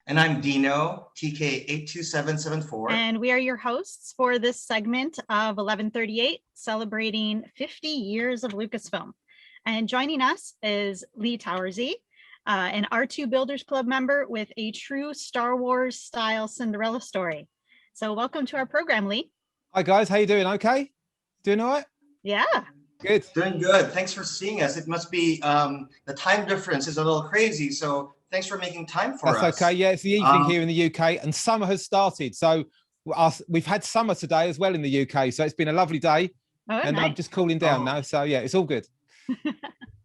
And I'm Dino, TK82774. And we are your hosts for this segment of 1138, celebrating 50 years of Lucasfilm. And joining us is Lee Towersey, an R2 Builders Club member with a true Star Wars style Cinderella story. So welcome to our program, Lee. Hi guys, how you doing? Okay? Doing all right? Yeah. Good. Doing good. Thanks for seeing us. It must be the time difference is a little crazy, so thanks for making time for us. That's okay. Yeah, it's the evening here in the UK and summer has started. So we've had summer today as well in the UK. So it's been a lovely day and nice. I'm just cooling down now. So yeah, it's all good.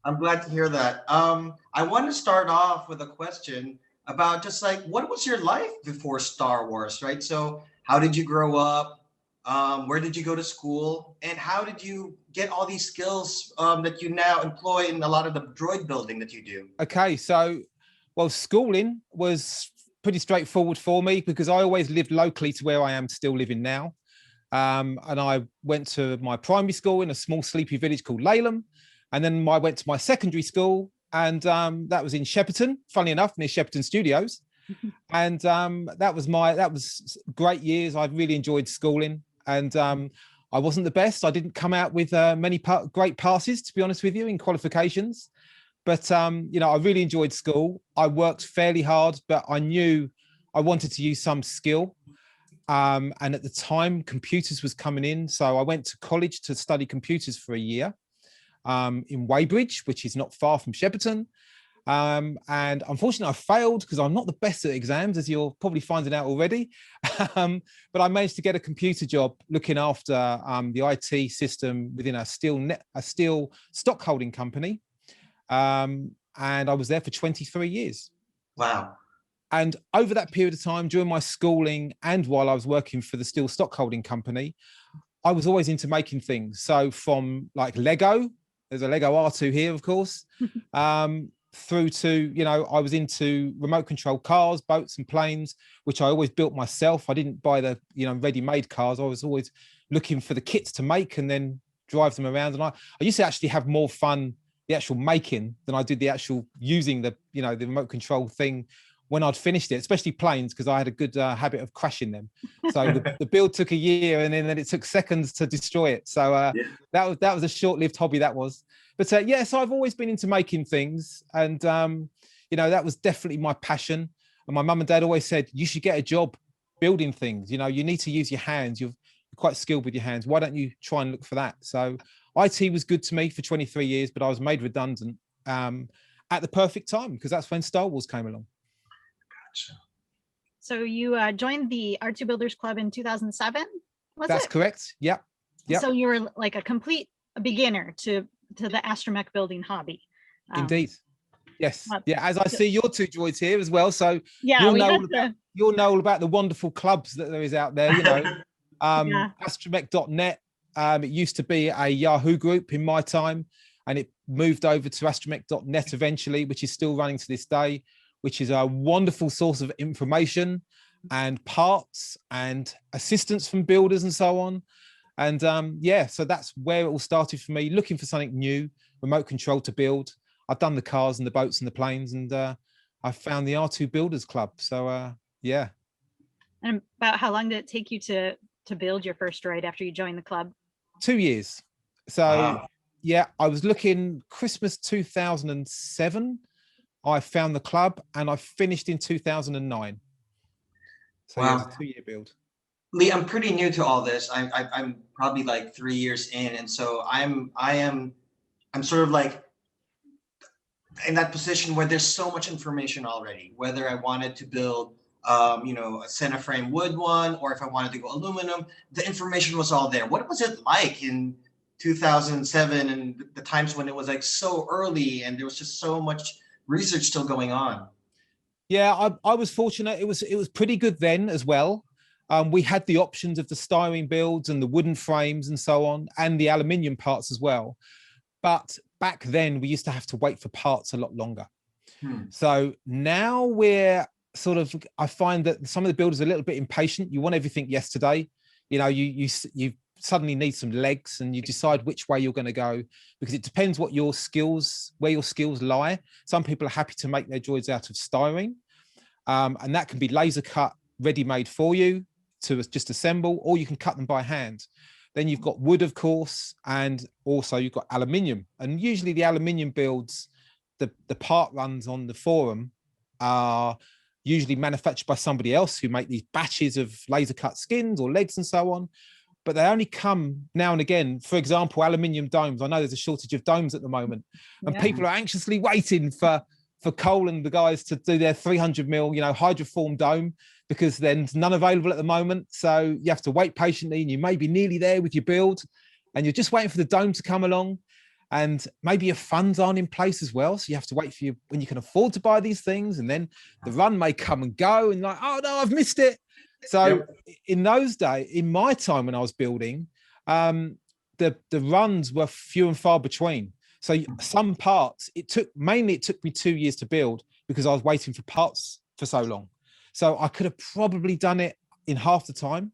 I'm glad to hear that. I want to start off with a question about just like, what was your life before Star Wars, right? So how did you grow up? Where did you go to school? And how did you get all these skills that you now employ in a lot of the droid building that you do? Okay, so, well, schooling was pretty straightforward for me because I always lived locally to where I am still living now. And I went to my primary school in a small sleepy village called Laleham. And then I went to my secondary school and that was in Shepperton, funny enough, near Shepperton Studios. And that was great years. I really enjoyed schooling and I wasn't the best. I didn't come out with many great passes, to be honest with you, in qualifications. But, you know, I really enjoyed school. I worked fairly hard, but I knew I wanted to use some skill. And at the time, computers was coming in. So I went to college to study computers for a year in Weybridge, which is not far from Shepperton. And unfortunately, I failed because I'm not the best at exams, as you're probably finding out already. But I managed to get a computer job looking after the IT system within a steel stock holding company. And I was there for 23 years. Wow. And over that period of time, during my schooling and while I was working for the steel stock holding company, I was always into making things. So from like Lego, there's a Lego R2 here, of course, through to, you know, I was into remote control cars, boats and planes, which I always built myself. I didn't buy the, you know, ready-made cars. I was always looking for the kits to make and then drive them around. And I used to actually have more fun the actual making than I did the actual using the, you know, the remote control thing when I'd finished it, especially planes, because I had a good habit of crashing them. So the build took a year and then it took seconds to destroy it. So that was a short-lived hobby, that was. But yeah, so I've always been into making things and, you know, that was definitely my passion. And my mum and dad always said, you should get a job building things. You know, you need to use your hands. You're quite skilled with your hands. Why don't you try and look for that? So IT was good to me for 23 years, but I was made redundant at the perfect time because that's when Star Wars came along. Gotcha. So you joined the R2 Builders Club in 2007, was That's it? correct. Yep. So you were like a complete beginner to the astromech building hobby. Indeed. Yes. Yeah. As I see your two droids here as well. So yeah, you'll know all about the wonderful clubs that there is out there, you know, astromech.net. It used to be a Yahoo group in my time, and it moved over to astromech.net eventually, which is still running to this day, which is a wonderful source of information and parts and assistance from builders and so on. And yeah, so that's where it all started for me, looking for something new, remote control to build. I've done the cars and the boats and the planes, and I found the R2 Builders Club. So yeah. And about how long did it take you to build your first droid after you joined the club? 2 years. So yeah, I was looking Christmas 2007. I found the club and I finished in 2009. So yeah, it was a 2-year build. Lee, I'm pretty new to all this. I'm probably like 3 years in, and so I'm sort of like in that position where there's so much information already. Whether I wanted to build, you know, a center frame wood one, or if I wanted to go aluminum, the information was all there. What was it like in 2007 and the times when it was like so early and there was just so much research still going on? Yeah, I was fortunate. It was pretty good then as well. We had the options of the styrene builds and the wooden frames and so on, and the aluminium parts as well. But back then we used to have to wait for parts a lot longer. So now we're sort of, I find that some of the builders are a little bit impatient. You want everything yesterday. You know, you suddenly need some legs and you decide which way you're going to go, because it depends what your skills, where your skills lie. Some people are happy to make their droids out of styrene. And that can be laser cut, ready made for you to just assemble, or you can cut them by hand. Then you've got wood, of course, and also you've got aluminium. And usually the aluminium builds, the part runs on the forum are usually manufactured by somebody else who make these batches of laser cut skins or legs and so on. But they only come now and again. For example, aluminium domes. I know there's a shortage of domes at the moment, and people are anxiously waiting for Cole and the guys to do their 300 mil, hydroform dome, because there's none available at the moment. So you have to wait patiently, and you may be nearly there with your build, and you're just waiting for the dome to come along, and maybe your funds aren't in place as well. So you have to wait for when you can afford to buy these things, and then the run may come and go, and like, oh no, I've missed it. So in those days, in my time when I was building, the runs were few and far between. So some parts, it took me 2 years to build because I was waiting for parts for so long. So I could have probably done it in half the time,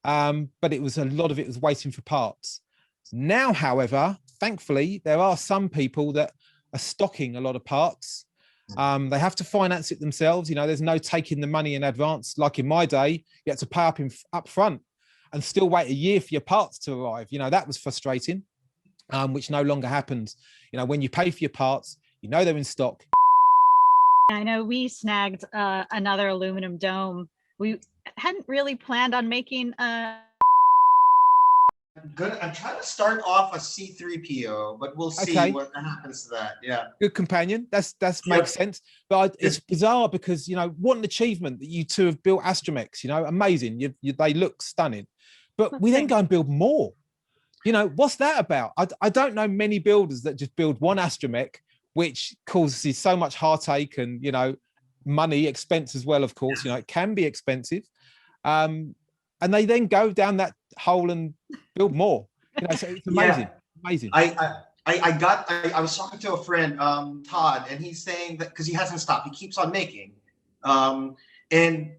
but it was a lot of it was waiting for parts. Now, however, thankfully, there are some people that are stocking a lot of parts. They have to finance it themselves. There's no taking the money in advance. Like in my day, you had to pay up front and still wait a year for your parts to arrive. That was frustrating, which no longer happens. When you pay for your parts, they're in stock. I know we snagged another aluminum dome. We hadn't really planned on making I'm trying to start off a C3PO, but we'll see what happens to that. Yeah. Good companion. That's makes sense. But it's bizarre because, what an achievement that you two have built astromechs, amazing. They look stunning. But we then go and build more. What's that about? I don't know many builders that just build one astromech, which causes so much heartache and, money, expense as well, of course. It can be expensive. And they then go down that hole and build more. So it's amazing. Amazing. I was talking to a friend, Todd, and he's saying that because he hasn't stopped, he keeps on making. And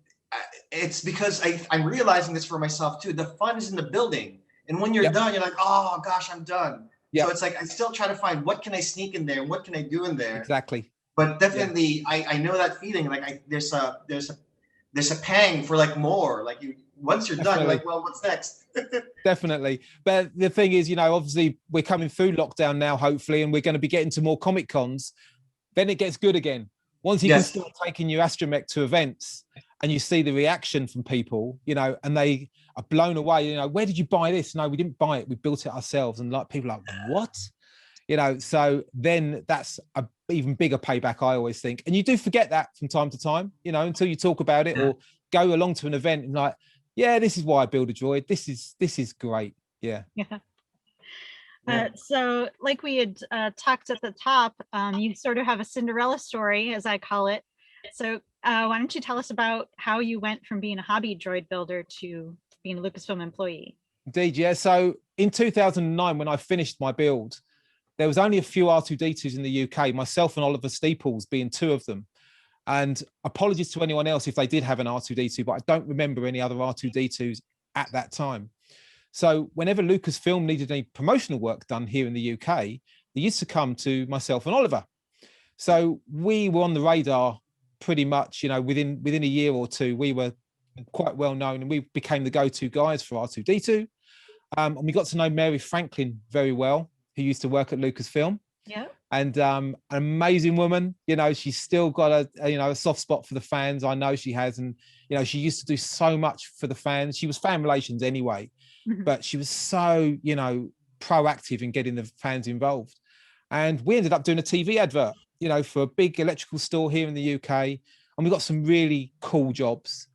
it's because I'm realizing this for myself too. The fun is in the building. And when you're done, you're like, oh gosh, I'm done. So it's like I still try to find what can I sneak in there and what can I do in there. Exactly. But definitely I know that feeling. Like there's a pang for like more. Like once you're done, you're like, well, what's next? Definitely. But the thing is, obviously we're coming through lockdown now, hopefully, and we're going to be getting to more Comic Cons. Then it gets good again. Once you can start taking your astromech to events and you see the reaction from people, and they are blown away, where did you buy this? No, we didn't buy it. We built it ourselves. And like people are like, what? So then that's a even bigger payback, I always think. And you do forget that from time to time, until you talk about it or go along to an event and like, yeah, this is why I build a droid. This is great. Yeah. So like we had talked at the top, you sort of have a Cinderella story, as I call it. So why don't you tell us about how you went from being a hobby droid builder to being a Lucasfilm employee? Indeed, yeah. So in 2009, when I finished my build, there was only a few R2-D2s in the UK, myself and Oliver Steeples being two of them. And apologies to anyone else if they did have an R2-D2, but I don't remember any other R2-D2s at that time. So whenever Lucasfilm needed any promotional work done here in the UK, they used to come to myself and Oliver. So we were on the radar pretty much, within a year or two. We were quite well known and we became the go-to guys for R2-D2. And we got to know Mary Franklin very well, who used to work at Lucasfilm. Yeah. And an amazing woman, she's still got a soft spot for the fans. I know she has. And, she used to do so much for the fans. She was fan relations anyway, but she was so, proactive in getting the fans involved. And we ended up doing a TV advert, for a big electrical store here in the UK. And we got some really cool jobs.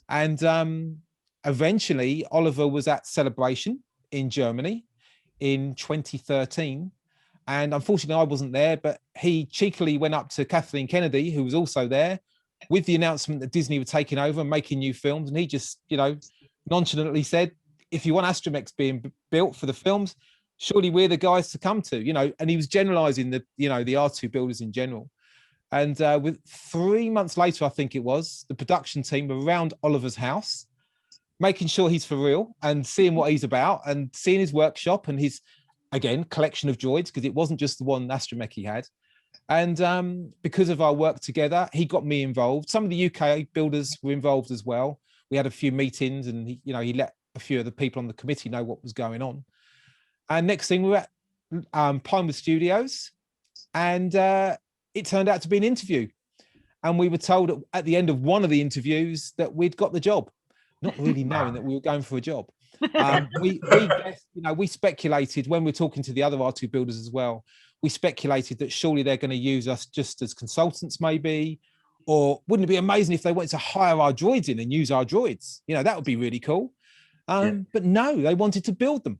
And eventually Oliver was at Celebration in Germany in 2013. And unfortunately, I wasn't there, but he cheekily went up to Kathleen Kennedy, who was also there, with the announcement that Disney were taking over and making new films. And he just, nonchalantly said, if you want astromechs being built for the films, surely we're the guys to come to, and he was generalizing the R2 builders in general. And with 3 months later, I think it was, the production team were around Oliver's house, making sure he's for real and seeing what he's about and seeing his workshop and his, again, collection of droids, because it wasn't just the one astromech he had. And because of our work together, he got me involved. Some of the UK builders were involved as well. We had a few meetings, and he let a few of the people on the committee know what was going on. And next thing, we were at Pinewood Studios, and it turned out to be an interview. And we were told at the end of one of the interviews that we'd got the job, not really knowing that we were going for a job. We guessed, we speculated when we were talking to the other R2 builders as well. We speculated that surely they're going to use us just as consultants, maybe, or wouldn't it be amazing if they wanted to hire our droids in and use our droids? That would be really cool. But no, they wanted to build them.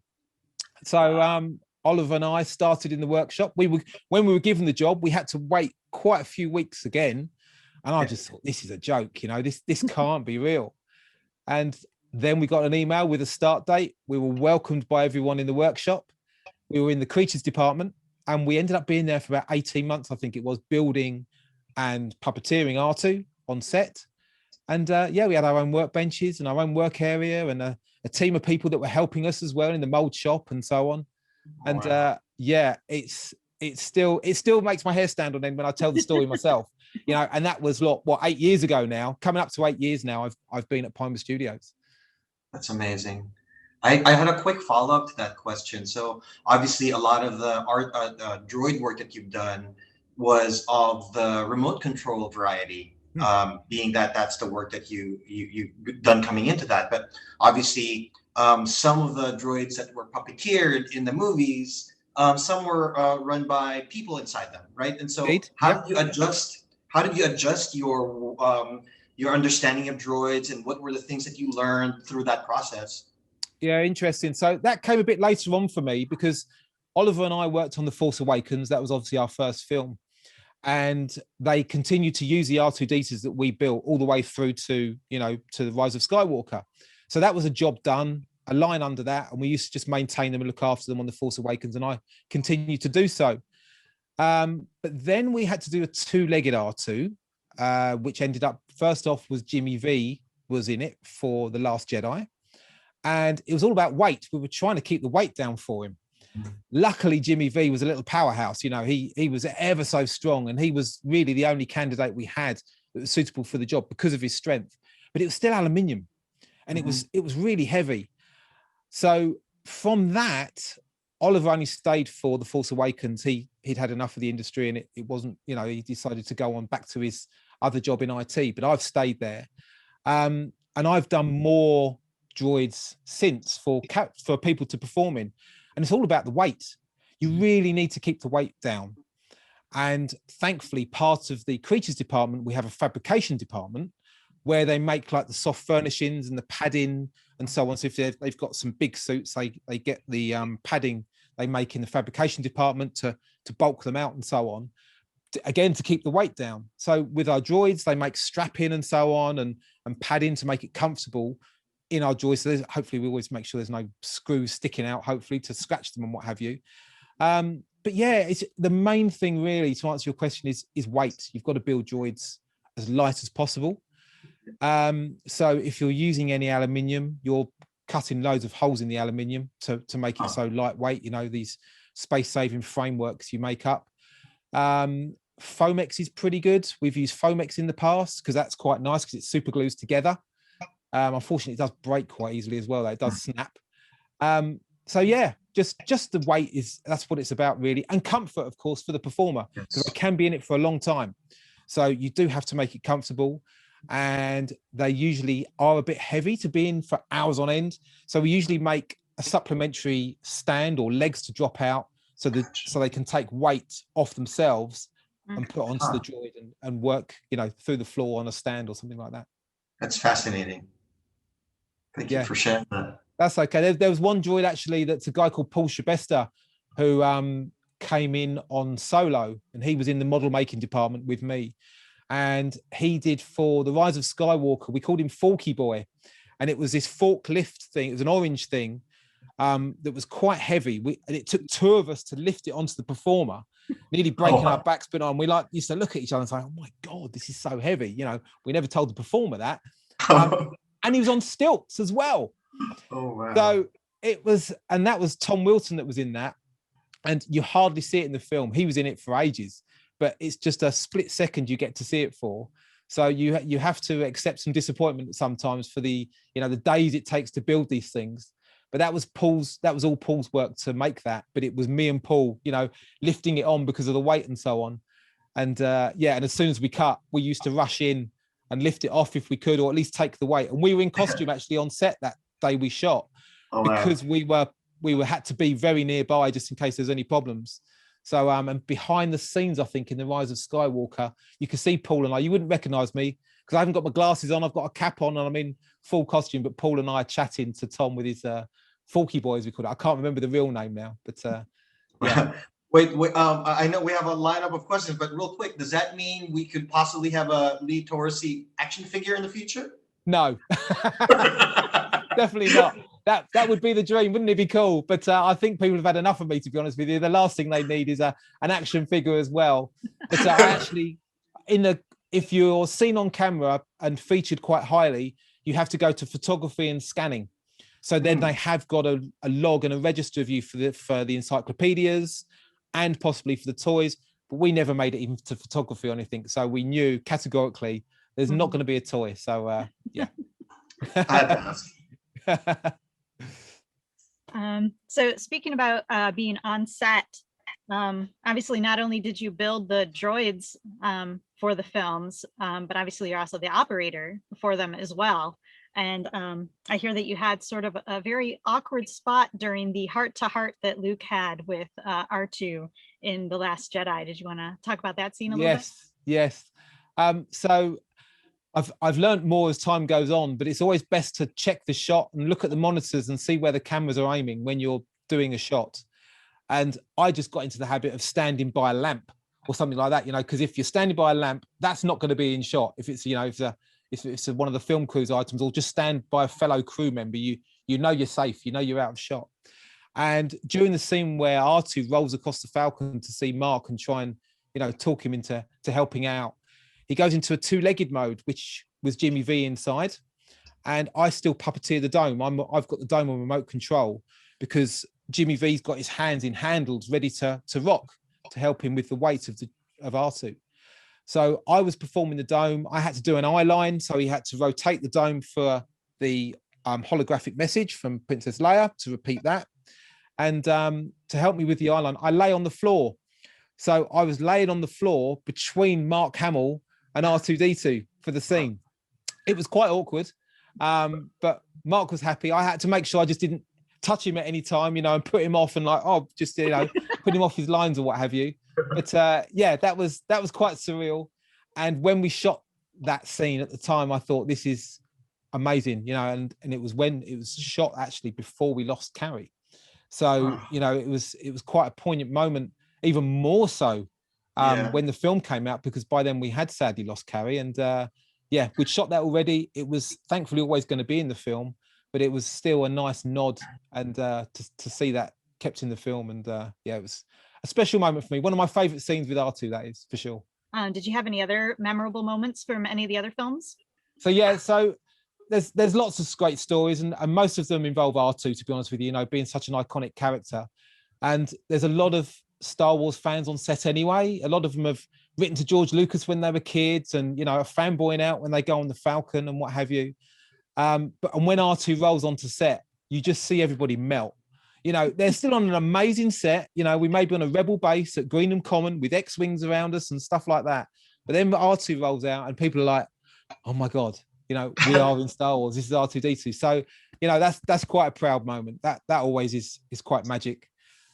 So Oliver and I started in the workshop. When we were given the job, we had to wait quite a few weeks again. And I just thought, this is a joke, this can't be real. And then we got an email with a start date. We were welcomed by everyone in the workshop. We were in the creatures department, and we ended up being there for about 18 months, I think it was, building and puppeteering R2 on set. And we had our own workbenches and our own work area, and a team of people that were helping us as well in the mold shop and so on. And Wow. it still makes my hair stand on end when I tell the story myself, and that was 8 years ago now, coming up to 8 years now. I've been at Pinewood Studios. That's amazing. I had a quick follow-up to that question. So obviously a lot of the art droid work that you've done was of the remote control variety, being that that's the work that you've done coming into that. But obviously some of the droids that were puppeteered in the movies, some were run by people inside them, right? And so how did you adjust your understanding of droids, and what were the things that you learned through that process? Yeah, interesting. So that came a bit later on for me, because Oliver and I worked on The Force Awakens. That was obviously our first film. And they continued to use the R2-D2s that we built all the way through to The Rise of Skywalker. So that was a job done, a line under that. And we used to just maintain them and look after them on The Force Awakens. And I continued to do so. But then we had to do a two-legged R2, which ended up, first off, was Jimmy V was in it for The Last Jedi. And it was all about weight. We were trying to keep the weight down for him. Luckily, Jimmy V was a little powerhouse. He was ever so strong, and he was really the only candidate we had that was suitable for the job because of his strength. But it was still aluminium, and it was really heavy. So from that, Oliver only stayed for The Force Awakens. He'd had enough of the industry, and it wasn't, he decided to go on back to his other job in IT. But I've stayed there, and I've done more droids since for people to perform in. And it's all about the weight. You really need to keep the weight down. And thankfully, part of the creatures department, we have a fabrication department where they make like the soft furnishings and the padding and so on. So if they've got some big suits, they get the padding they make in the fabrication department to bulk them out and so on, again, to keep the weight down. So with our droids, they make strapping and so on, and padding to make it comfortable in our joists. So hopefully we always make sure there's no screws sticking out, hopefully, to scratch them and what have you. But yeah, it's the main thing really, to answer your question, is weight. You've got to build droids as light as possible. So if you're using any aluminium, you're cutting loads of holes in the aluminium to make it so lightweight. These space-saving frameworks you make up. Foamex is pretty good. We've used Foamex in the past because that's quite nice, because it super glues together. Unfortunately, it does break quite easily as well, though. It does snap. So yeah, just the weight that's what it's about, really. And comfort, of course, for the performer, because they can be in it for a long time. So you do have to make it comfortable, and they usually are a bit heavy to be in for hours on end. So we usually make a supplementary stand or legs to drop out so they can take weight off themselves and put onto the droid and work, through the floor on a stand or something like that. That's fascinating. Thank you for sharing that. That's okay. There was one droid actually that's a guy called Paul Shabesta who came in on Solo, and he was in the model making department with me. And he did for The Rise of Skywalker, we called him Forky Boy. And it was this forklift thing. It was an orange thing that was quite heavy. And it took two of us to lift it onto the performer, nearly breaking our backs. But we used to look at each other and say, oh my God, this is so heavy. We never told the performer that. And he was on stilts as well. Oh, wow. So that was Tom Wilson that was in that. And you hardly see it in the film. He was in it for ages. but it's just a split second you get to see it for. So you have to accept some disappointment sometimes for the the days it takes to build these things. But that was all Paul's work to make that. But it was me and Paul, lifting it on because of the weight and so on. And and as soon as we cut, we used to rush in and lift it off if we could, or at least take the weight. And we were in costume actually on set that day we shot, because we had to be very nearby just in case there's any problems. So and behind the scenes, I think in The Rise of Skywalker, you can see Paul and I. You wouldn't recognize me because I haven't got my glasses on. I've got a cap on and I'm in full costume. But Paul and I are chatting to Tom with his Forky Boy, as we call it. I can't remember the real name now, but yeah. Wait. I know we have a lineup of questions, but real quick, does that mean we could possibly have a Lee Towersey action figure in the future? No, definitely not. That would be the dream, wouldn't it be cool? But I think people have had enough of me, to be honest with you. The last thing they need is an action figure as well. But I actually, if you're seen on camera and featured quite highly, you have to go to photography and scanning. So then they have got a log and a register of you for the encyclopedias and possibly for the toys. But we never made it even to photography or anything. So we knew categorically there's not going to be a toy. So yeah. I had to ask. So speaking about being on set, obviously not only did you build the droids for the films, but obviously you're also the operator for them as well. And I hear that you had sort of a very awkward spot during the heart-to-heart that Luke had with R2 in The Last Jedi. Did you want to talk about that scene a little bit? Yes. So I've learned more as time goes on, but it's always best to check the shot and look at the monitors and see where the cameras are aiming when you're doing a shot. And I just got into the habit of standing by a lamp or something like that, because if you're standing by a lamp, that's not going to be in shot. If it's, if it's one of the film crew's items, or just stand by a fellow crew member, you're safe, you're out of shot. And during the scene where R2 rolls across the Falcon to see Mark and try and, talk him into helping out, he goes into a two-legged mode, which was Jimmy V inside. And I still puppeteer the dome. I've got the dome on remote control because Jimmy V's got his hands in handles ready to rock to help him with the weight of R2. So I was performing the dome. I had to do an eye line. So he had to rotate the dome for the holographic message from Princess Leia to repeat that. And to help me with the eye line, I lay on the floor. So I was laying on the floor between Mark Hamill and R2-D2 for the scene. It was quite awkward, but Mark was happy. I had to make sure I just didn't touch him at any time, and put him off and just put him off his lines or what have you. But that was quite surreal. And when we shot that scene at the time, I thought this is amazing, and it was when it was shot actually before we lost Carrie. So it was quite a poignant moment, even more so when the film came out, because by then we had sadly lost Carrie. And we'd shot that already. It was thankfully always going to be in the film, but it was still a nice nod and to see that kept in the film. And it was a special moment for me. One of my favorite scenes with R2, that is for sure. Did you have any other memorable moments from any of the other films? So there's lots of great stories, and most of them involve R2, to be honest with you, being such an iconic character. And there's a lot of Star Wars fans on set anyway. A lot of them have written to George Lucas when they were kids and, are fanboying out when they go on the Falcon and what have you. And when R2 rolls onto set, you just see everybody melt. They're still on an amazing set. We may be on a rebel base at Greenham Common with X-Wings around us and stuff like that. But then R2 rolls out and people are like, oh my God, we are in Star Wars. This is R2-D2. So, that's quite a proud moment. That always is quite magic.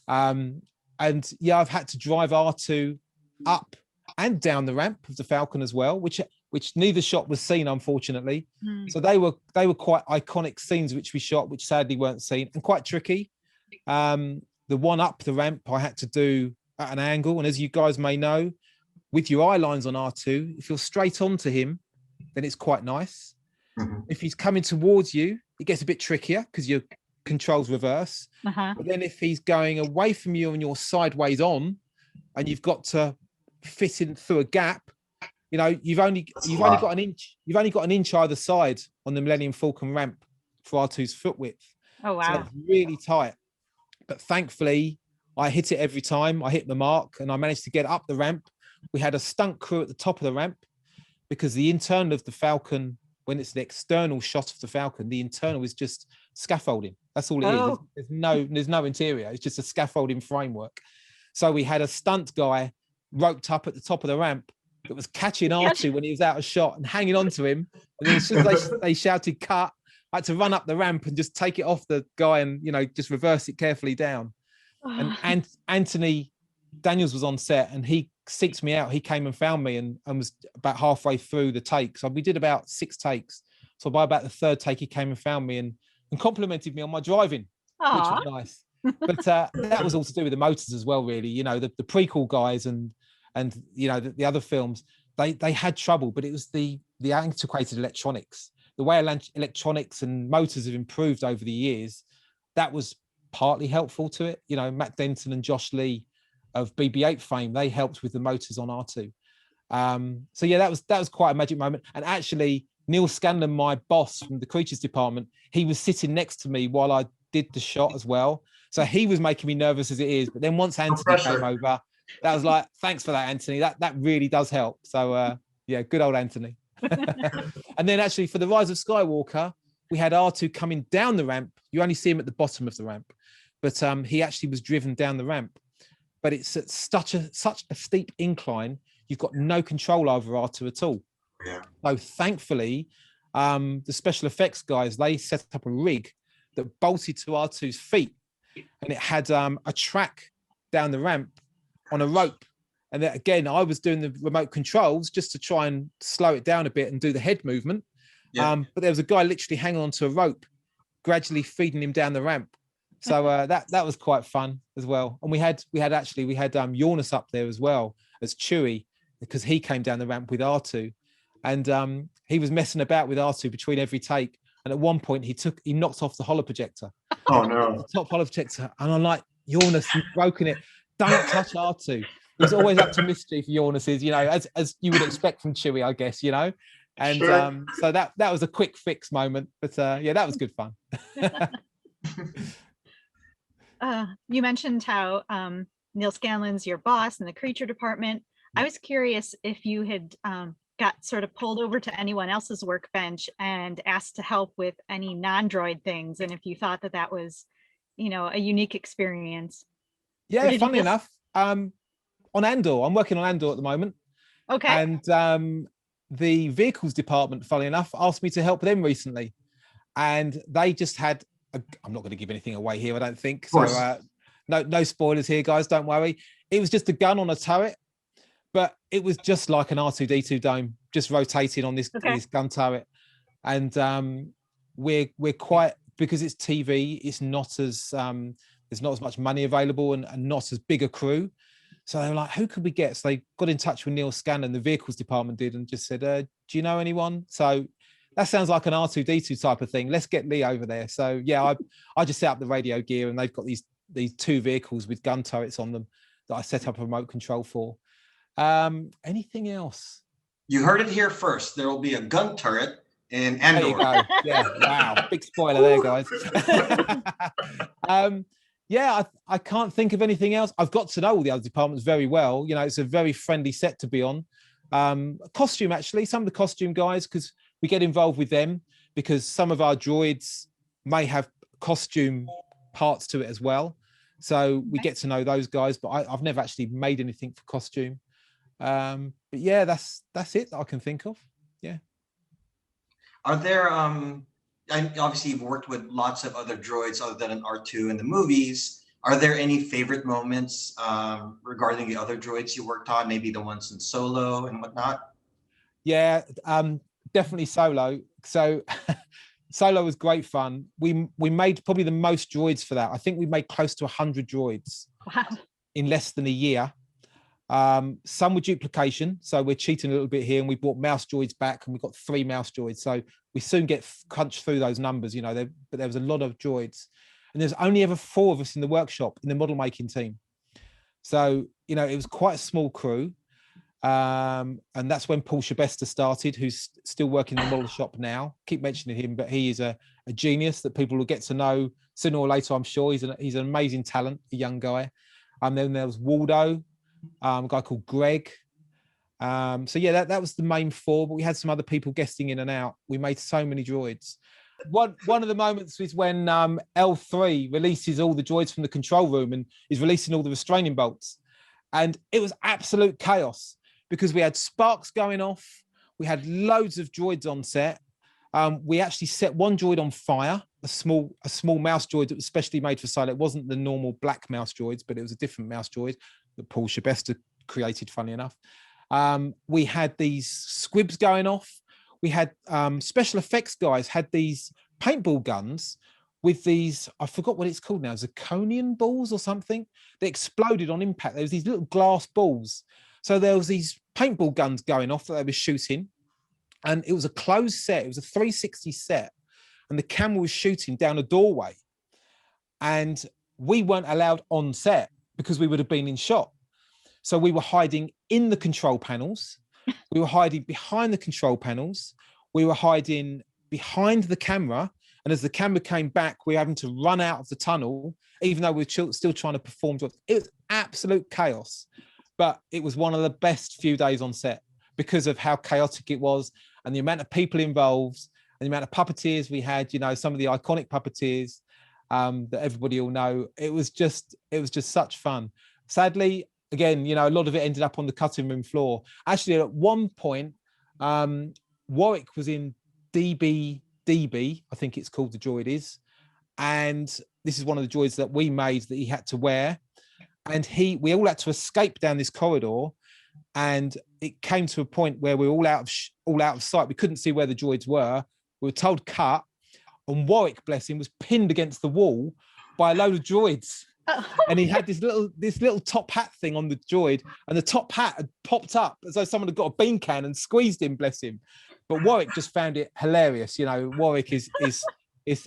And I've had to drive R2 up and down the ramp of the Falcon as well, which neither shot was seen, unfortunately. So they were quite iconic scenes which we shot, which sadly weren't seen, and quite tricky. The one up the ramp I had to do at an angle, and as you guys may know, with your eye lines on R2, if you're straight onto him, then it's quite nice. If he's coming towards you, it gets a bit trickier because your controls reverse. But then if he's going away from you and you're sideways on, and you've got to fit in through a gap, you've only got an inch either side on the Millennium Falcon ramp for R2's foot width. Oh wow! So it's really tight. But thankfully, I hit it every time. I hit the mark, and I managed to get up the ramp we had a stunt crew at the top of the ramp, because the internal of the Falcon, when it's the external shot of the Falcon, the internal is just scaffolding. That's all it is. Oh. There's no interior. It's just a scaffolding framework. So we had a stunt guy roped up at the top of the ramp that was catching R2 when he was out of shot and hanging on to him. And then as soon as they shouted cut, I had to run up the ramp and just take it off the guy and, you know, just reverse it carefully down. And Anthony Daniels was on set and he seeked me out. He came and found me and was about halfway through the take. So we did about 6 takes. So by about the 3rd take, he came and found me and complimented me on my driving, which was nice. But that was all to do with the motors as well, really. You know, the prequel guys and you know, the other films, they had trouble, but it was the antiquated electronics. The way electronics and motors have improved over the years, that was partly helpful to it. You know, Matt Denton and Josh Lee of BB-8 fame, they helped with the motors on R2. So yeah, that was quite a magic moment. And actually, Neil Scanlon, my boss from the creatures department, he was sitting next to me while I did the shot as well. So he was making me nervous as it is. But then once Anthony came over, that was like, thanks for that, Anthony. That really does help. So yeah, good old Anthony. And then actually for the Rise of Skywalker, we had R2 coming down the ramp. You only see him at the bottom of the ramp, but he actually was driven down the ramp. But it's at such a steep incline, you've got no control over R2 at all. Yeah. So thankfully, the special effects guys, they set up a rig that bolted to R2's feet, and it had a track down the ramp on a rope. And then, again, I was doing the remote controls just to try and slow it down a bit and do the head movement. Yeah. But there was a guy literally hanging onto a rope, gradually feeding him down the ramp. So that was quite fun as well. And we had Yornis up there as well as Chewie, because he came down the ramp with R2, and he was messing about with R2 between every take. And at one point he knocked off the holoprojector. Oh no! The top holoprojector, and I'm like, Yornis, you've broken it. Don't touch R2. He's always up to mischief, Yornis is, you know, as you would expect from Chewie, I guess, you know. And sure. So that was a quick fix moment, but yeah, that was good fun. You mentioned how Neil Scanlon's your boss in the creature department. I was curious if you had got sort of pulled over to anyone else's workbench and asked to help with any non-droid things, and if you thought that was, you know, a unique experience. Yeah, funny enough, on Andor, I'm working on Andor at the moment. Okay. And the vehicles department, funny enough, asked me to help them recently, and they just had I'm not going to give anything away here, I don't think. So no spoilers here, guys. Don't worry. It was just a gun on a turret, but it was just like an R2D2 dome, just rotating on this gun turret. And we're quite, because it's TV, it's not as there's not as much money available and not as big a crew. So they were like, who could we get? So they got in touch with Neil Scanlon, the vehicles department did, and just said, do you know anyone? So that sounds like an R2D2 type of thing. Let's get Lee over there. So yeah, I just set up the radio gear, and they've got these 2 vehicles with gun turrets on them that I set up a remote control for. Anything else? You heard it here first. There will be a gun turret in Andor. There you go. Yeah, wow, big spoiler there, guys. Yeah, I can't think of anything else. I've got to know all the other departments very well. You know, it's a very friendly set to be on. Costume, actually, some of the costume guys, because we get involved with them, because some of our droids may have costume parts to it as well. So we get to know those guys, but I've never actually made anything for costume. But yeah, that's it that I can think of. Yeah. Are there, obviously you've worked with lots of other droids other than an R2 in the movies. Are there any favorite moments regarding the other droids you worked on, maybe the ones in Solo and whatnot? Yeah, definitely Solo. So Solo was great fun. We made probably the most droids for that. I think we made close to 100 droids in less than a year. Some were duplication, so we're cheating a little bit here, and we brought mouse droids back, and we got 3 mouse droids. So we soon get crunched through those numbers, you know. But there was a lot of droids, and there's only ever 4 of us in the workshop in the model making team. So you know, it was quite a small crew, and that's when Paul Shabester started, who's still working in the model shop now. Keep mentioning him, but he is a genius that people will get to know sooner or later, I'm sure. He's an amazing talent, a young guy. And then there was Waldo. A guy called Greg, So yeah, that was the main four, but we had some other people guesting in and out. We made so many droids. One of the moments was when L3 releases all the droids from the control room and is releasing all the restraining bolts. And it was absolute chaos because we had sparks going off. We had loads of droids on set. We actually set one droid on fire, a small mouse droid that was specially made for Silent. It wasn't the normal black mouse droids, but it was a different mouse droid that Paul Shabesta created, funny enough. We had these squibs going off. We had special effects guys had these paintball guns with these, I forgot what it's called now, zirconian balls or something. They exploded on impact. There was these little glass balls. So there was these paintball guns going off that they were shooting. And it was a closed set. It was a 360 set. And the camera was shooting down a doorway. And we weren't allowed on set because we would have been in shot. So we were hiding in the control panels. We were hiding behind the control panels. We were hiding behind the camera. And as the camera came back, we were having to run out of the tunnel, even though we were still trying to perform. It was absolute chaos. But it was one of the best few days on set because of how chaotic it was and the amount of people involved and the amount of puppeteers we had, you know, some of the iconic puppeteers that everybody will know. It was just such fun. Sadly, again, you know, a lot of it ended up on the cutting room floor. Actually, at one point, Warwick was in DB, I think it's called, the droid is. And this is one of the droids that we made that he had to wear. And we all had to escape down this corridor. And it came to a point where we were all out of sight. We couldn't see where the droids were. We were told cut. And Warwick, bless him, was pinned against the wall by a load of droids. And he had this little top hat thing on the droid, and the top hat had popped up as though someone had got a bean can and squeezed him, bless him. But Warwick just found it hilarious. You know, Warwick is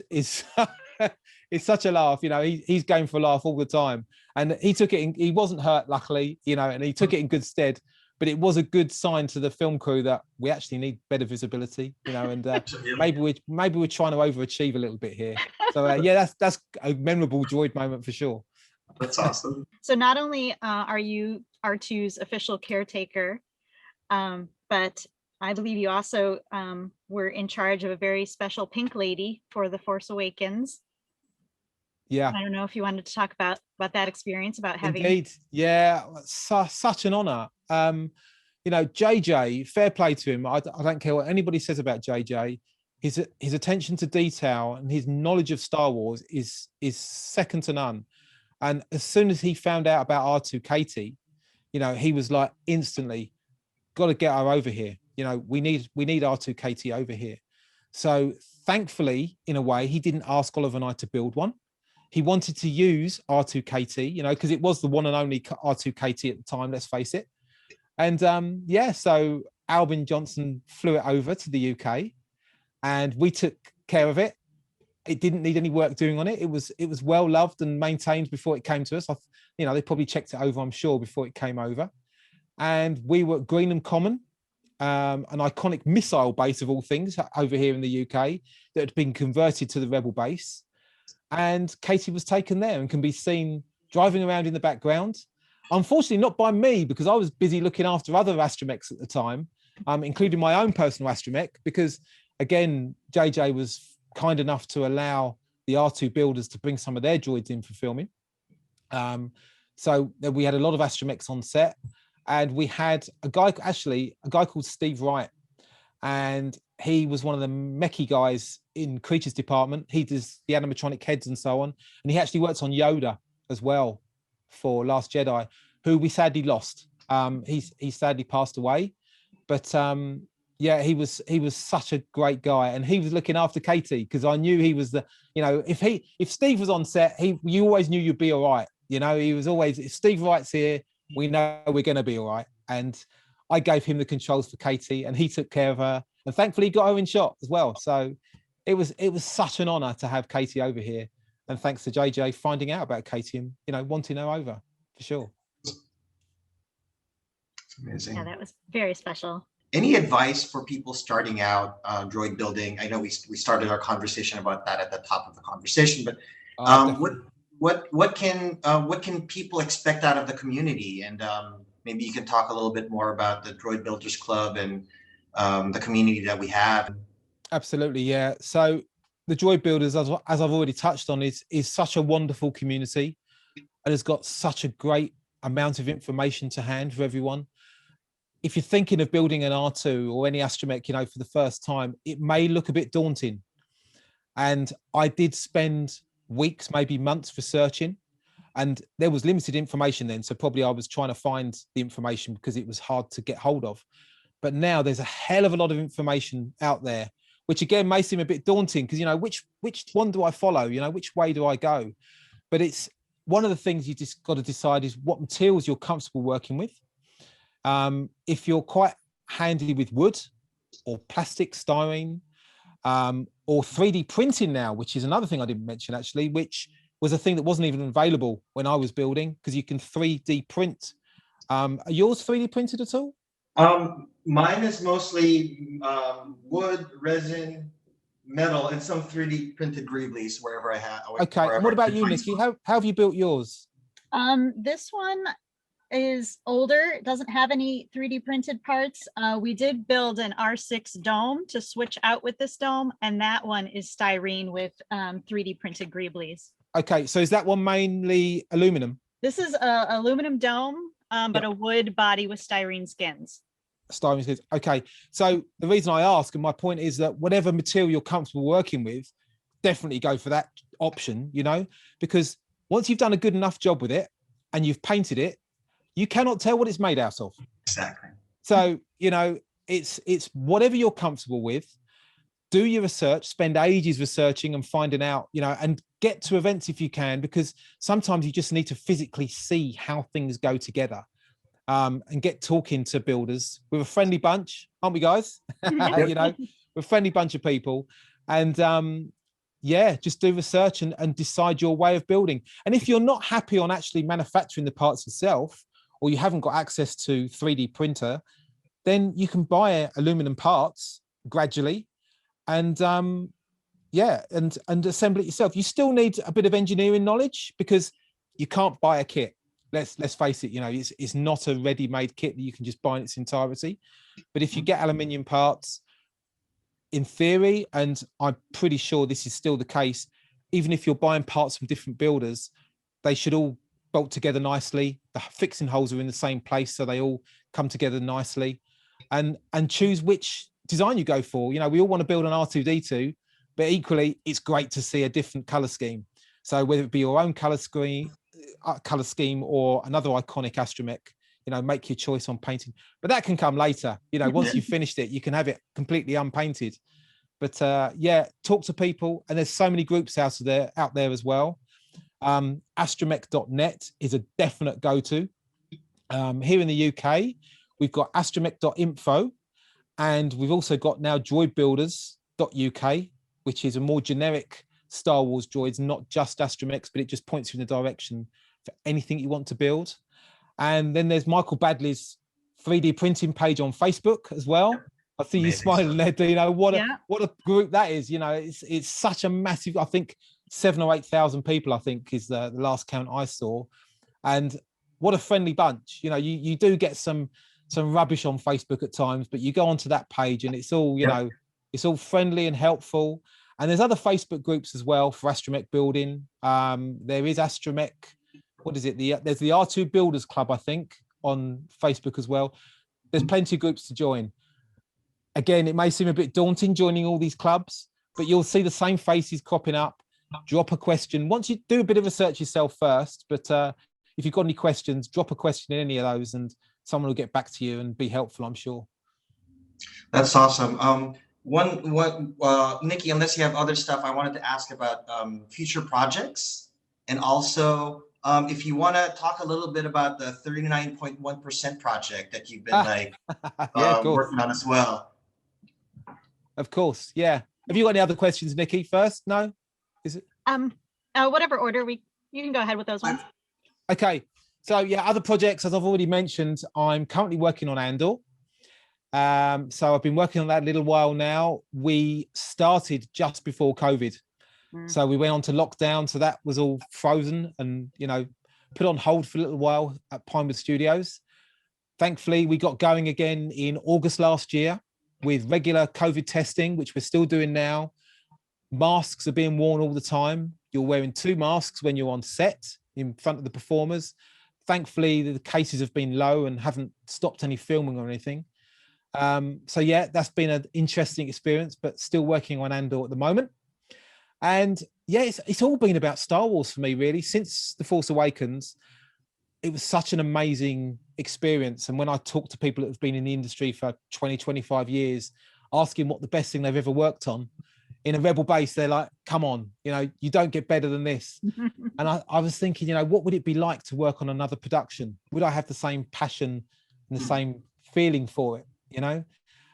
is such a laugh. You know, he's going for a laugh all the time, and he took it. He wasn't hurt, luckily. You know, and he took it in good stead. But it was a good sign to the film crew that we actually need better visibility. You know, and maybe we're trying to overachieve a little bit here. So yeah, that's a memorable droid moment for sure. That's awesome. So not only are you R2's official caretaker, but I believe you also were in charge of a very special pink lady for The Force Awakens. Yeah. I don't know if you wanted to talk about that experience, about having. Indeed. Yeah, such an honor. You know, JJ, fair play to him. I don't care what anybody says about JJ. His attention to detail and his knowledge of Star Wars is second to none. And as soon as he found out about R2 Katie, you know, he was like, instantly, got to get her over here. You know, we need R2 Katie over here. So thankfully, in a way, he didn't ask Oliver and I to build one. He wanted to use R2 KT, you know, because it was the one and only R2 KT at the time, let's face it. And yeah, so Albin Johnson flew it over to the UK and we took care of it. It didn't need any work doing on it. It was well loved and maintained before it came to us. You know, they probably checked it over, I'm sure, before it came over. And we were at Greenham Common, an iconic missile base of all things over here in the UK that had been converted to the Rebel base. And Katie was taken there and can be seen driving around in the background. Unfortunately, not by me, because I was busy looking after other astromechs at the time, including my own personal astromech, because again, JJ was kind enough to allow the R2 builders to bring some of their droids in for filming. So we had a lot of astromechs on set, and we had a guy called Steve Wright, and he was one of the mechie guys in Creatures Department. He does the animatronic heads and so on, and he actually works on Yoda as well for Last Jedi, who we sadly lost. He sadly passed away, but yeah, he was such a great guy, and he was looking after Katie, because I knew he was the, you know, if Steve was on set, you always knew you'd be all right. You know, he was always, if Steve Wright's here, we know we're going to be all right. And I gave him the controls for Katie, and he took care of her, and thankfully got her in shot as well. So it was such an honor to have Katie over here, and thanks to JJ finding out about Katie and, you know, wanting her over for sure. It's amazing. Yeah, that was very special. Any advice for people starting out droid building? I know we started our conversation about that at the top of the conversation, but what can people expect out of the community? And maybe you can talk a little bit more about the Droid Builders Club and the community that we have. Absolutely, yeah. So the Droid Builders, as I've already touched on, is such a wonderful community and has got such a great amount of information to hand for everyone. If you're thinking of building an R2 or any astromech, for the first time, it may look a bit daunting. And I did spend weeks, maybe months researching, and there was limited information then. So probably I was trying to find the information because it was hard to get hold of. But now there's a hell of a lot of information out there, which again may seem a bit daunting because, which one do I follow? Which way do I go? But it's one of the things you just got to decide is what materials you're comfortable working with. If you're quite handy with wood or plastic, styrene, or 3D printing now, which is another thing I didn't mention actually, which was a thing that wasn't even available when I was building because you can 3D print. Are yours 3D printed at all? Mine is mostly wood, resin, metal, and some 3D printed greeblies wherever I have. Okay, and what about you, Nikki? How have you built yours? This one is older. It doesn't have any 3D printed parts. We did build an R6 dome to switch out with this dome, and that one is styrene with 3D printed greeblies. Okay, so is that one mainly aluminum? This is a aluminum dome, but a wood body with styrene skins. Styrene skins. Okay, so the reason I ask, and my point is that whatever material you're comfortable working with, definitely go for that option, because once you've done a good enough job with it and you've painted it, you cannot tell what it's made out of. Exactly. So, it's whatever you're comfortable with. Do your research, spend ages researching and finding out, and get to events if you can, because sometimes you just need to physically see how things go together, and get talking to builders. We're a friendly bunch, aren't we, guys? We're a friendly bunch of people. And just do research and decide your way of building. And if you're not happy on actually manufacturing the parts yourself, or you haven't got access to 3D printer, then you can buy aluminum parts gradually and assemble it yourself. You still need a bit of engineering knowledge because you can't buy a kit. Let's face it, it's not a ready-made kit that you can just buy in its entirety. But if you get aluminium parts, in theory, and I'm pretty sure this is still the case, even if you're buying parts from different builders, they should all bolt together nicely. The fixing holes are in the same place, so they all come together nicely. And choose which design you go for. We all want to build an R2D2, but equally, it's great to see a different color scheme. So whether it be your own color scheme or another iconic astromech, make your choice on painting. But that can come later. Once you've finished it, you can have it completely unpainted. But talk to people, and there's so many groups out there as well. Astromech.net is a definite go-to. Here in the UK, we've got astromech.info, and we've also got now droidbuilders.uk, which is a more generic Star Wars droids, not just astromechs, but it just points you in the direction for anything you want to build. And then there's Michael Badley's 3D printing page on Facebook as well. I see you smiling there, Dino. What a group that is. It's such a massive, I think 7,000 or 8,000 people, I think is the last count I saw. And what a friendly bunch. You do get some rubbish on Facebook at times, but you go onto that page and it's all, it's all friendly and helpful. And there's other Facebook groups as well for astromech building. There is astromech. What is it? There's the R2 Builders Club, I think, on Facebook as well. There's plenty of groups to join. Again, it may seem a bit daunting joining all these clubs, but you'll see the same faces cropping up. Drop a question. Once you do a bit of research yourself first, but if you've got any questions, drop a question in any of those and someone will get back to you and be helpful, I'm sure. That's awesome. Nikki, unless you have other stuff, I wanted to ask about future projects, and also if you want to talk a little bit about the 39.1% project that you've been working on as well. Of course, yeah. Have you got any other questions, Nikki? First, no? Is it? Whatever order you can go ahead with those ones. Okay, so other projects, as I've already mentioned, I'm currently working on Andor. So I've been working on that a little while now. We started just before COVID. So we went on to lockdown. So that was all frozen and, put on hold for a little while at Pinewood Studios. thankfully, we got going again in August last year with regular COVID testing, which we're still doing now. Masks are being worn all the time. You're wearing 2 masks when you're on set in front of the performers. Thankfully, the cases have been low and haven't stopped any filming or anything. So yeah, that's been an interesting experience, but still working on Andor at the moment. And yeah, it's all been about Star Wars for me, really. Since The Force Awakens, it was such an amazing experience. And when I talk to people that have been in the industry for 20, 25 years, asking what the best thing they've ever worked on, in a Rebel base, they're like, come on, you don't get better than this. And I was thinking, what would it be like to work on another production? Would I have the same passion and the same feeling for it,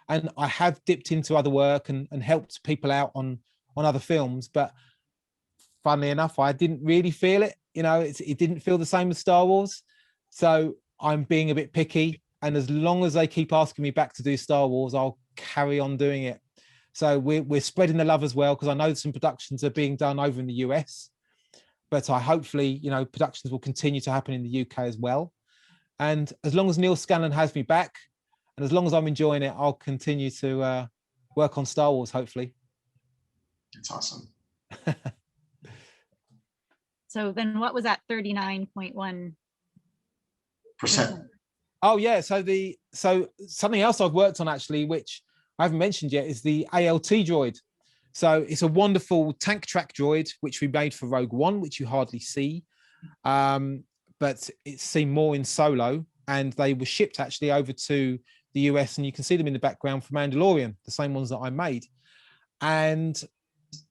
And I have dipped into other work and helped people out on other films, but funnily enough, I didn't really feel it. It didn't feel the same as Star Wars. So I'm being a bit picky. And as long as they keep asking me back to do Star Wars, I'll carry on doing it. So we're spreading the love as well, because I know some productions are being done over in the US, but I hopefully, productions will continue to happen in the UK as well. And as long as Neil Scanlon has me back, and as long as I'm enjoying it, I'll continue to work on Star Wars, hopefully. It's awesome. So then what was that 39.1%? Oh yeah, so something else I've worked on actually, which I haven't mentioned yet, is the ALT droid. So it's a wonderful tank track droid, which we made for Rogue One, which you hardly see, but it's seen more in Solo, and they were shipped actually over to the US, and you can see them in the background for Mandalorian, the same ones that I made. And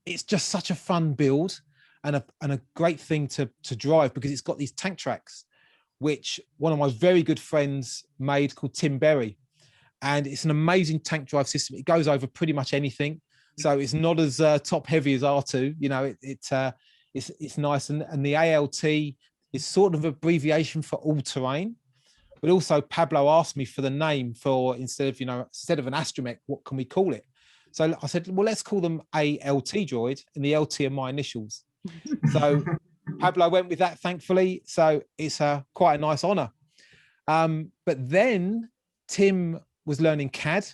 it's just such a fun build and a great thing to drive, because it's got these tank tracks, which one of my very good friends made, called Tim Berry. And it's an amazing tank drive system. It goes over pretty much anything. So it's not as top heavy as R2, it's nice. And the ALT is sort of abbreviation for all terrain. But also Pablo asked me for the name for, instead of an astromech, what can we call it? So I said, well, let's call them ALT droid, and the LT are my initials. So Pablo went with that, thankfully. So it's quite a nice honor. But then Tim was learning CAD,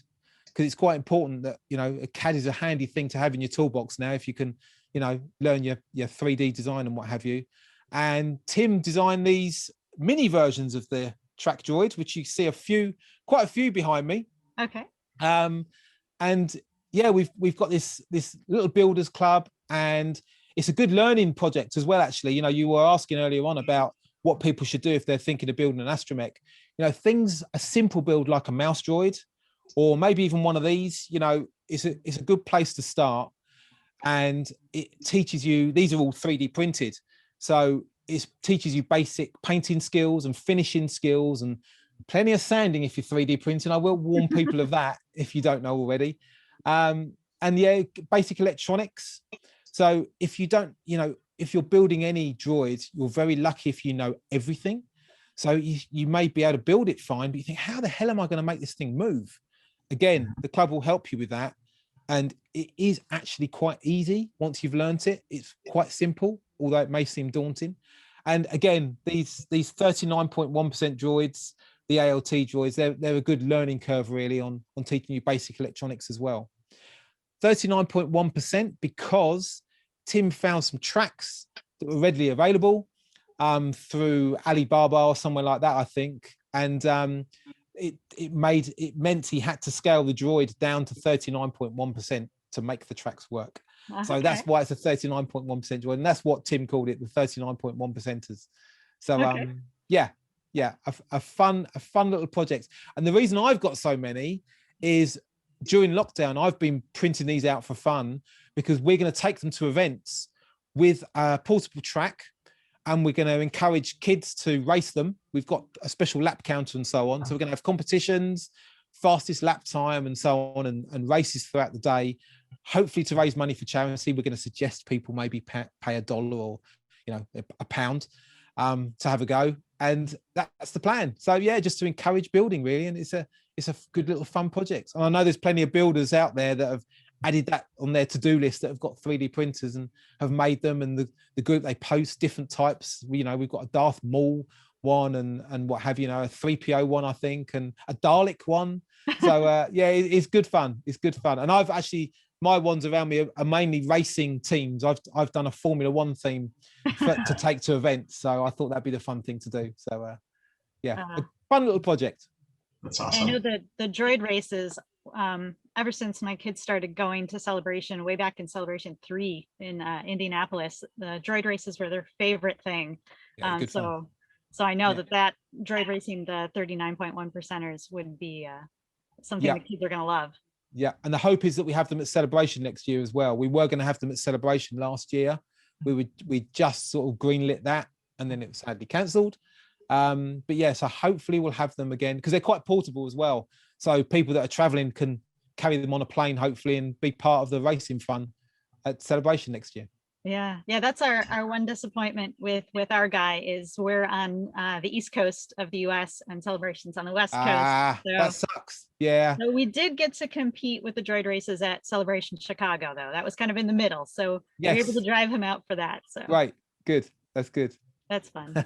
because it's quite important that, a CAD is a handy thing to have in your toolbox now, if you can, learn your 3D design and what have you. And Tim designed these mini versions of the track droid, which you see quite a few behind me. Okay. And yeah, we've got this little builders club, and it's a good learning project as well, actually. You were asking earlier on about what people should do if they're thinking of building an astromech. A simple build like a mouse droid, or maybe even one of these, it's a good place to start. And it teaches you, these are all 3D printed. So it teaches you basic painting skills and finishing skills, and plenty of sanding if you're 3D printing. I will warn people of that if you don't know already. And yeah, basic electronics. So if you don't, if you're building any droids, you're very lucky if you know everything. So you may be able to build it fine, but you think, how the hell am I going to make this thing move? Again, the club will help you with that. And it is actually quite easy once you've learned it. It's quite simple, although it may seem daunting. And again, these 39.1% droids, the ALT droids, they're a good learning curve really on teaching you basic electronics as well. 39.1% because Tim found some tracks that were readily available through Alibaba or somewhere like that, I think. And it meant he had to scale the droid down to 39.1% to make the tracks work. Okay. So that's why it's a 39.1% droid, and that's what Tim called it, the 39.1%ers. So okay. A fun little project. And the reason I've got so many is during lockdown, I've been printing these out for fun, because we're going to take them to events with a portable track, and we're going to encourage kids to race them. We've got a special lap counter and so on. So we're going to have competitions, fastest lap time and so on, and races throughout the day, hopefully to raise money for charity. We're going to suggest people maybe pay $1 or, a pound to have a go. And that's the plan. So yeah, just to encourage building really. And it's a good little fun project. And I know there's plenty of builders out there that have added that on their to-do list, that have got 3D printers and have made them. And the group, they post different types. We've got a Darth Maul one and what have you, a 3PO one, I think, and a Dalek one. So yeah, it's good fun. It's good fun. And I've actually, my ones around me are mainly racing teams. I've done a Formula One theme to take to events. So I thought that'd be the fun thing to do. So yeah, a fun little project. That's awesome. I know that the droid races, ever since my kids started going to Celebration way back in Celebration 3 in Indianapolis, the droid races were their favorite thing. Yeah, good fun. So I know that droid racing, the 39.1 percenters would be something the kids are going to love. Yeah, and the hope is that we have them at Celebration next year as well. We were going to have them at Celebration last year. We just sort of greenlit that, and then it was sadly cancelled. But yeah, so hopefully we'll have them again, because they're quite portable as well. So people that are traveling can carry them on a plane, hopefully, and be part of the racing fun at Celebration next year. Yeah, that's our one disappointment with our guy is we're on the East Coast of the US and Celebration's on the West Coast. That sucks. Yeah. So we did get to compete with the droid races at Celebration Chicago, though. That was kind of in the middle. So we were able to drive him out for that. So right. Good. That's good. That's fun.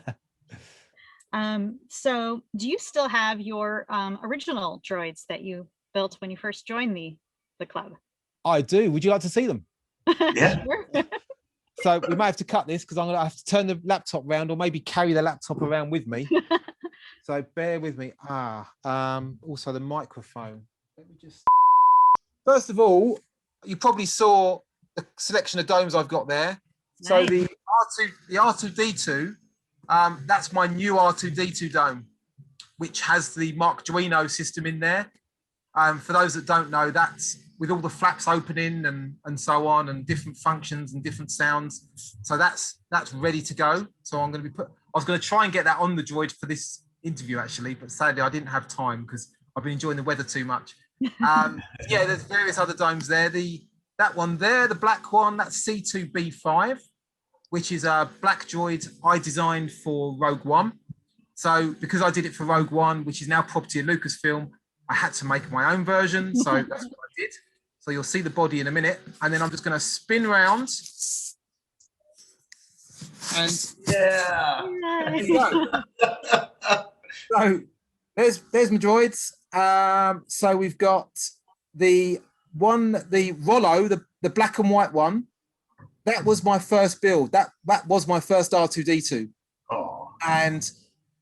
So do you still have your original droids that you built when you first joined the club? I do. Would you like to see them? Yeah. Sure. So we might have to cut this because I'm going to have to turn the laptop around, or maybe carry the laptop around with me. So bear with me. Also the microphone. Let me just. First of all, you probably saw the selection of domes I've got there. Nice. So the R2D2, that's my new R2D2 dome, which has the Arduino system in there. For those that don't know, that's with all the flaps opening and so on, and different functions and different sounds. So that's ready to go. So I'm going to I was going to try and get that on the droid for this interview actually, but sadly I didn't have time because I've been enjoying the weather too much. Yeah, there's various other domes there. That one there, the black one, that's C2B5, which is a black droid I designed for Rogue One. So because I did it for Rogue One, which is now property of Lucasfilm, I had to make my own version. So that's what I did. So you'll see the body in a minute, and then I'm just going to spin round. And there you go. So there's my droids. So we've got the Rollo, the black and white one. That was my first build. That was my first R2D2. Oh. And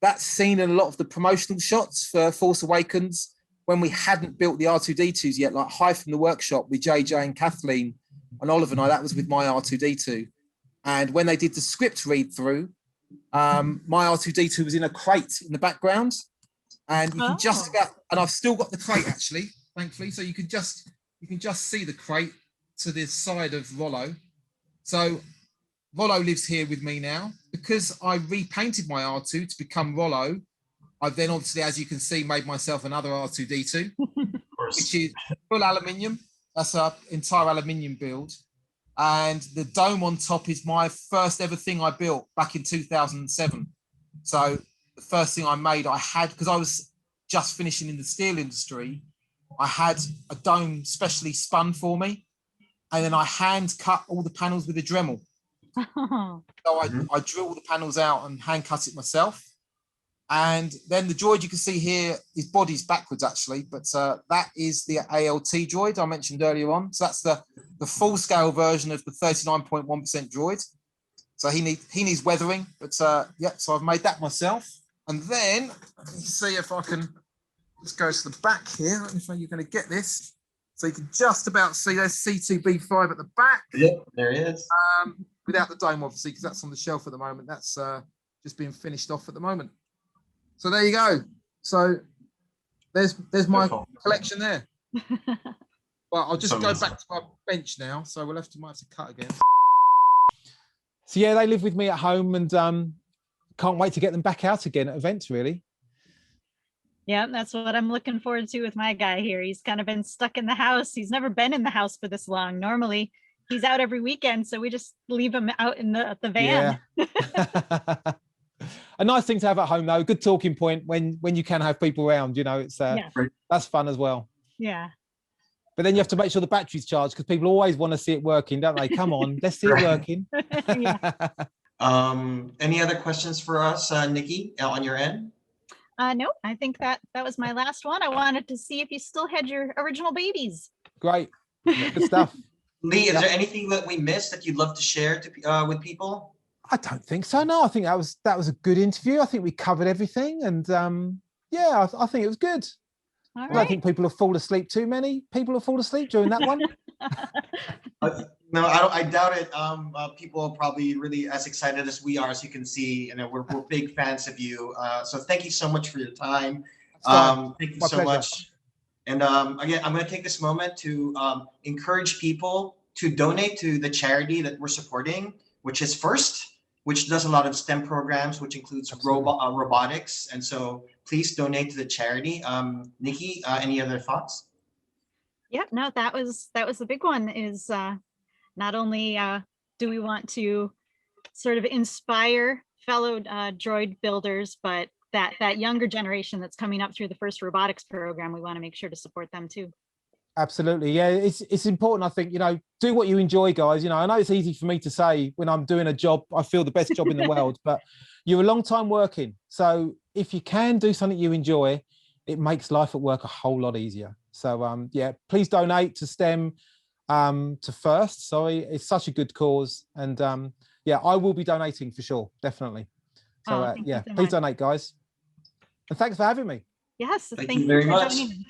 that's seen in a lot of the promotional shots for Force Awakens, when we hadn't built the R2D2s yet, like High from the Workshop with JJ and Kathleen and Oliver and I. That was with my R2D2. And when they did the script read through, my R2D2 was in a crate in the background, and you can just about, and I've still got the crate actually, thankfully. So you can just see the crate to the side of Rollo. So Rollo lives here with me now because I repainted my R2 to become Rollo. I've then obviously, as you can see, made myself another R2D2, which is full aluminium. That's an entire aluminium build. And the dome on top is my first ever thing I built back in 2007. So the first thing I made, I had, because I was just finishing in the steel industry, I had a dome specially spun for me. And then I hand cut all the panels with a Dremel. So I drew all the panels out and hand cut it myself. And then the droid you can see here, his body's backwards actually, but that is the ALT droid I mentioned earlier on. So that's the full scale version of the 39.1% droid. So he needs weathering, but yeah, so I've made that myself. And then let's see if I can just go to the back here. I don't know if you're going to get this. So you can just about see there's C2B5 at the back. Yep, there he is. Without the dome, obviously, because that's on the shelf at the moment. That's just being finished off at the moment. So there you go. So there's my collection there. But I'll just go back to my bench now. So might have to cut again. So yeah, they live with me at home, and can't wait to get them back out again at events, really. Yeah, that's what I'm looking forward to with my guy here. He's kind of been stuck in the house. He's never been in the house for this long. Normally he's out every weekend, so we just leave him out in the van. Yeah. A nice thing to have at home, though. Good talking point when you can have people around. You know, it's that's fun as well. Yeah. But then you have to make sure the battery's charged, because people always want to see it working, don't they? Come on, let's see it working. Any other questions for us, Nikki, on your end? No, I think that was my last one. I wanted to see if you still had your original babies. Great. Good stuff. Lee, is there anything that we missed that you'd love to share to with people? I don't think so. No, I think that was a good interview. I think we covered everything, and yeah, I think it was good. All I don't right. think people have fallen asleep. Too many people have fallen asleep during that one. No, I don't. I doubt it. People are probably really as excited as we are. As you can see, we're big fans of you. So thank you so much for your time. Thank you My so pleasure. much. And again, I'm going to take this moment to encourage people to donate to the charity that we're supporting, which is FIRST, which does a lot of STEM programs, which includes robotics. And so please donate to the charity. Nikki, any other thoughts? Yep, no, that was the big one is not only do we want to sort of inspire fellow droid builders, but that younger generation that's coming up through the FIRST robotics program, we want to make sure to support them too. Absolutely. Yeah, it's important. I think, do what you enjoy, guys. I know it's easy for me to say when I'm doing a job, I feel the best job in the world, but you're a long time working. So if you can do something you enjoy, it makes life at work a whole lot easier. So yeah, please donate to STEM, to FIRST. Sorry, it's such a good cause. And yeah, I will be donating for sure. Definitely. So yeah, please donate, guys. And thanks for having me. Yes, thank you very for much. joining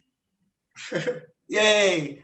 me. Yay.